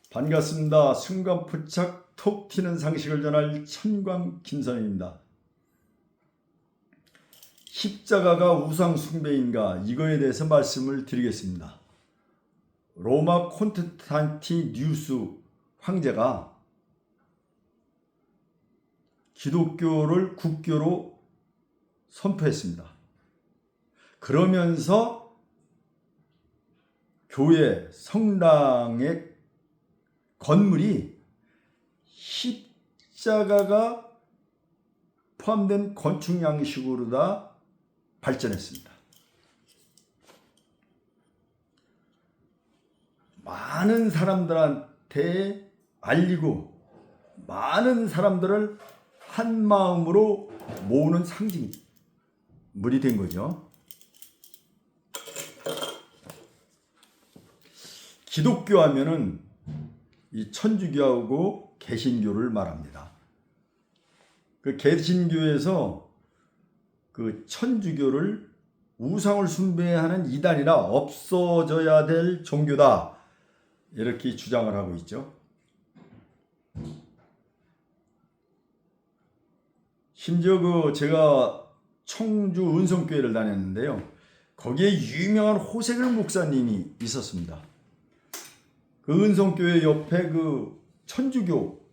반갑습니다. 순간포착 톡 튀는 상식을 전할 천광 김선영입니다. 십자가가 우상 숭배인가, 이거에 대해서 말씀을 드리겠습니다. 로마 콘스탄티누스 황제가 기독교를 국교로 선포했습니다. 그러면서 교회 성당의 건물이 십자가가 포함된 건축 양식으로 다 발전했습니다. 많은 사람들한테 알리고 많은 사람들을 한 마음으로 모으는 상징물이 된 거죠. 기독교 하면은 이 천주교하고 개신교를 말합니다. 그 개신교에서 그 천주교를 우상을 숭배하는 이단이라 없어져야 될 종교다, 이렇게 주장을 하고 있죠. 심지어 그 제가 청주 은성교회를 다녔는데요, 거기에 유명한 호세글 목사님이 있었습니다. 그 은성교회 옆에 그 천주교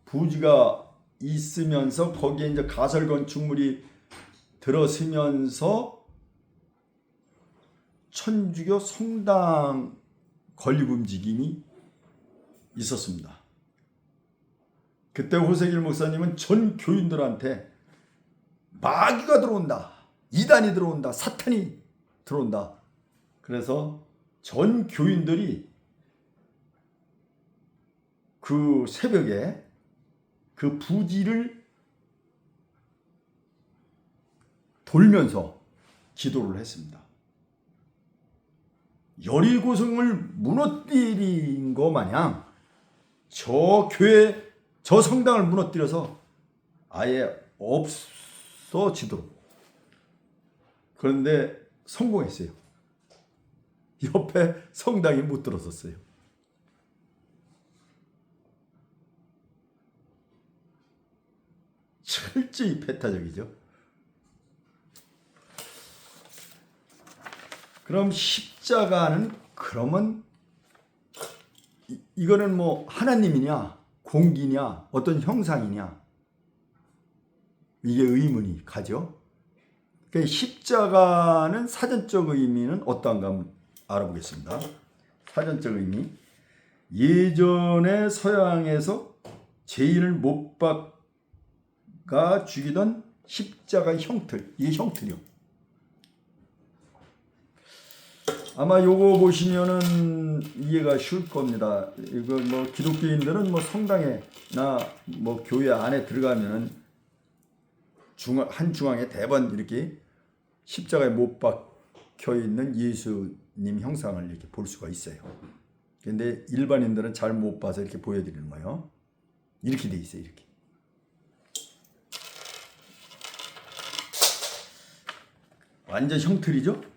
부지가 있으면서 거기에 이제 가설 건축물이 들어서면서 천주교 성당 건립 움직임이 있었습니다. 그때 호세길 목사님은 전 교인들한테 마귀가 들어온다, 이단이 들어온다, 사탄이 들어온다. 그래서 전 교인들이 그 새벽에 그 부지를 돌면서 기도를 했습니다. 17성을 무너뜨린 거 마냥 저 교회, 저 성당을 무너뜨려서 아예 없어지도록. 그런데 성공했어요. 옆에 성당이 못 들어섰어요. 철저히 배타적이죠. 그럼 십자가는 그러면 이거는 뭐 하나님이냐 공기냐 어떤 형상이냐, 이게 의문이 가죠. 그러니까 십자가는 사전적 의미는 어떠한가 한번 알아보겠습니다. 사전적 의미, 예전에 서양에서 죄인을 못 박아 죽이던 십자가 형틀, 이게 형틀이요. 아마 요거 보시면은 이해가 쉬울 겁니다. 이거 뭐 기독교인들은 뭐 성당에나 뭐 교회 안에 들어가면은 한 중앙에 대번 이렇게 십자가에 못 박혀 있는 예수님 형상을 이렇게 볼 수가 있어요. 근데 일반인들은 잘 못 봐서 이렇게 보여드리는 거예요. 이렇게 돼 있어요. 이렇게. 완전 형틀이죠.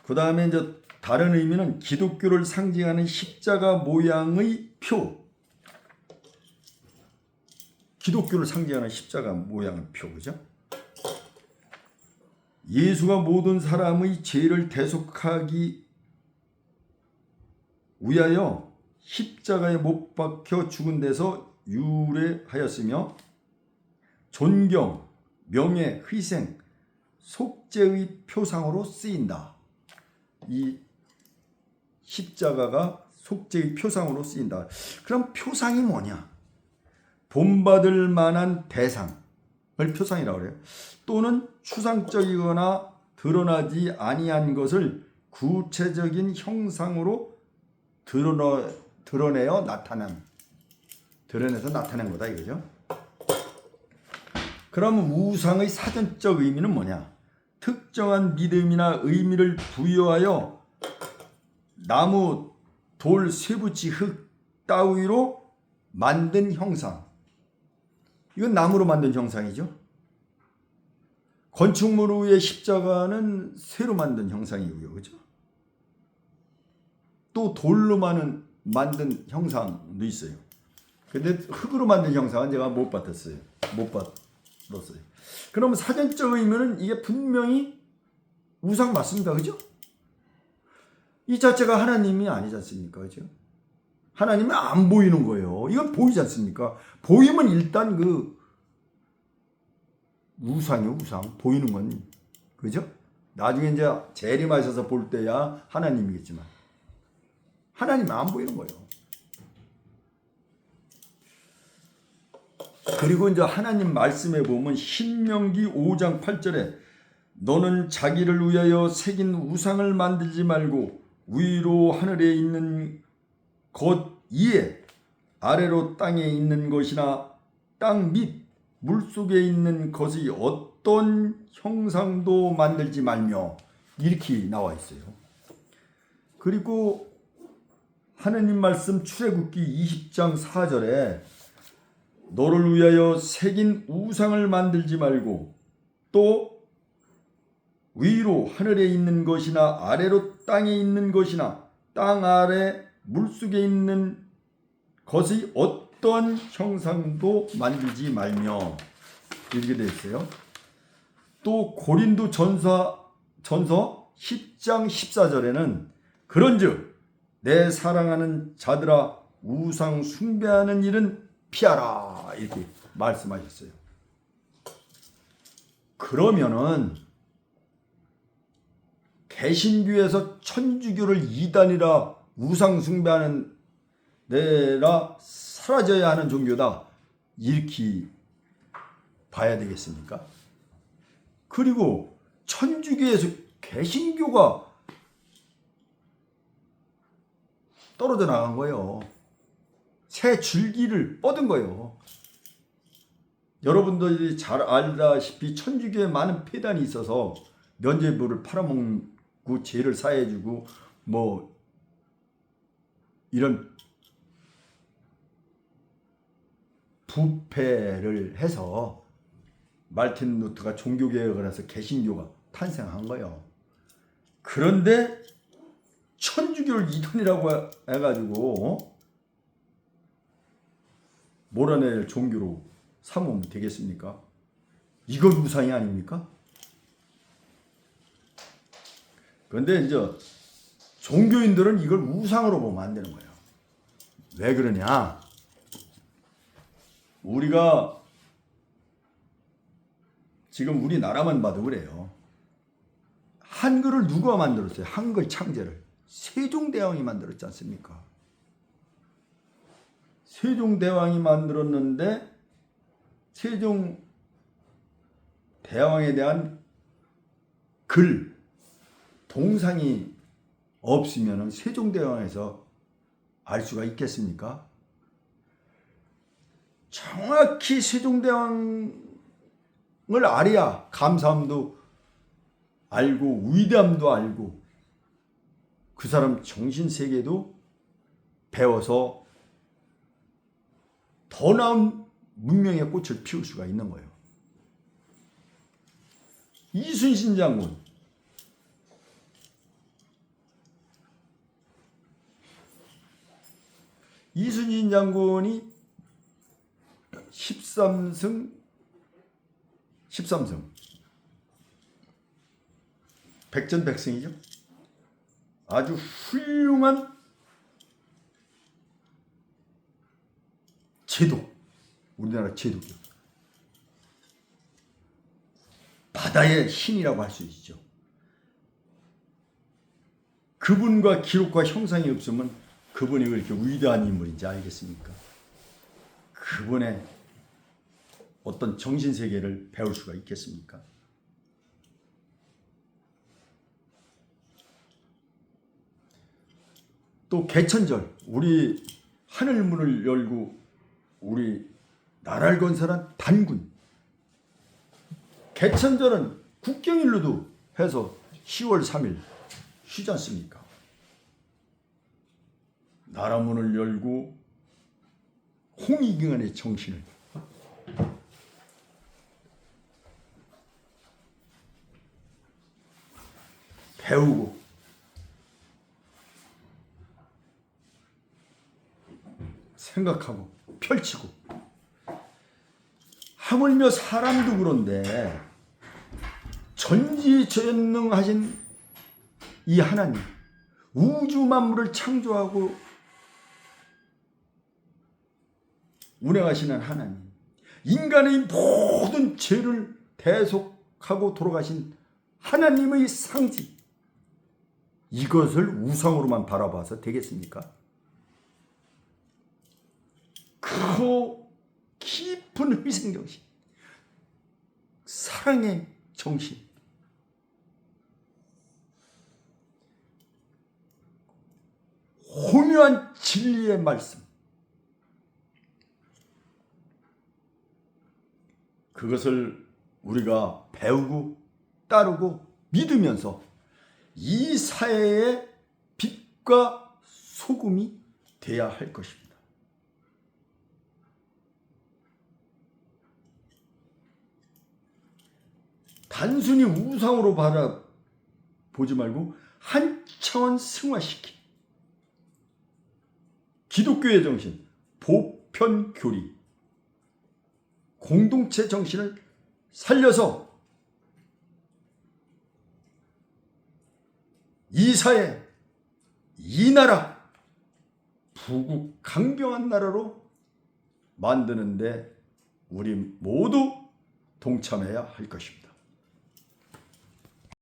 그 다음에 이제 다른 의미는 기독교를 상징하는 십자가 모양의 표. 기독교를 상징하는 십자가 모양의 표, 그죠? 예수가 모든 사람의 죄를 대속하기 위하여 십자가에 못 박혀 죽은 데서 유래하였으며 존경, 명예, 희생, 속죄의 표상으로 쓰인다. 이 십자가가 속죄의 표상으로 쓰인다. 그럼 표상이 뭐냐? 본받을 만한 대상을 표상이라고 그래요. 또는 추상적이거나 드러나지 아니한 것을 구체적인 형상으로 드러내서 나타낸 거다 이거죠. 그럼 우상의 사전적 의미는 뭐냐? 특정한 믿음이나 의미를 부여하여 나무, 돌, 쇠붙이, 흙 따위로 만든 형상. 이건 나무로 만든 형상이죠. 건축물 위의 십자가는 쇠로 만든 형상이고요. 그죠? 또 돌로 만든 만든 형상도 있어요. 근데 흙으로 만든 형상은 제가 못 봤어요. 그러면 사전적 의미는 이게 분명히 우상 맞습니다. 그죠? 이 자체가 하나님이 아니지 않습니까? 그죠? 하나님이 안 보이는 거예요. 이건 보이지 않습니까? 보이면 일단 그 우상이요, 우상. 보이는 건. 그죠? 나중에 이제 재림하셔서 볼 때야 하나님이겠지만. 하나님이 안 보이는 거예요. 그리고 이제 하나님 말씀에 보면 신명기 5장 8절에 너는 자기를 위하여 새긴 우상을 만들지 말고 위로 하늘에 있는 것 이에 아래로 땅에 있는 것이나 땅 밑 물속에 있는 것의 어떤 형상도 만들지 말며 이렇게 나와 있어요. 그리고 하느님 말씀 출애굽기 20장 4절에 너를 위하여 새긴 우상을 만들지 말고 또 위로 하늘에 있는 것이나 아래로 땅에 있는 것이나 땅 아래 물속에 있는 것의 어떤 형상도 만들지 말며 이렇게 되어 있어요. 또 고린도 전서 10장 14절에는 그런즉 내 사랑하는 자들아 우상 숭배하는 일은 피하라 이렇게 말씀하셨어요. 그러면은 개신교에서 천주교를 이단이라 우상 숭배하는 데라 사라져야 하는 종교다 이렇게 봐야 되겠습니까? 그리고 천주교에서 개신교가 떨어져 나간 거예요. 새 줄기를 뻗은 거예요. 여러분들이 잘 알다시피 천주교에 많은 폐단이 있어서 면죄부를 팔아먹고 죄를 사해주고 뭐 이런 부패를 해서 말틴 루터가 종교개혁을 해서 개신교가 탄생한 거예요. 그런데 천주교를 이단이라고 해가지고 몰아낼 종교로 삼으면 되겠습니까? 이건 우상이 아닙니까? 그런데 이제 종교인들은 이걸 우상으로 보면 안 되는 거예요. 왜 그러냐? 우리가 지금 우리나라만 봐도 그래요. 한글을 누가 만들었어요? 한글 창제를 세종대왕이 만들었지 않습니까? 세종대왕이 만들었는데 세종대왕에 대한 글, 동상이 없으면 세종대왕에서 알 수가 있겠습니까? 정확히 세종대왕을 알아야 감사함도 알고 위대함도 알고 그 사람 정신세계도 배워서 더 나은 문명의 꽃을 피울 수가 있는 거예요. 이순신 장군 이순신 장군이 13승 백전백승이죠. 아주 훌륭한 제독, 우리나라 제독이요. 바다의 신이라고 할 수 있죠. 그분과 기록과 형상이 없으면 그분이 왜 이렇게 위대한 인물인지 알겠습니까? 그분의 어떤 정신세계를 배울 수가 있겠습니까? 또 개천절, 우리 하늘문을 열고 우리 나라를 건설한 단군. 개천절은 국경일로도 해서 10월 3일 쉬지 않습니까? 나라문을 열고 홍익인간의 정신을 배우고 생각하고 펼치고, 하물며 사람도 그런데 전지전능하신 이 하나님, 우주 만물을 창조하고 운행하시는 하나님, 인간의 모든 죄를 대속하고 돌아가신 하나님의 상징, 이것을 우상으로만 바라봐서 되겠습니까? 크고 깊은 희생정신, 사랑의 정신, 호묘한 진리의 말씀, 그것을 우리가 배우고 따르고 믿으면서 이 사회의 빛과 소금이 돼야 할 것입니다. 단순히 우상으로 바라보지 말고 한 차원 승화시키 기독교의 정신, 보편교리, 공동체 정신을 살려서 이 사회, 이 나라, 부국 강병한 나라로 만드는데 우리 모두 동참해야 할 것입니다.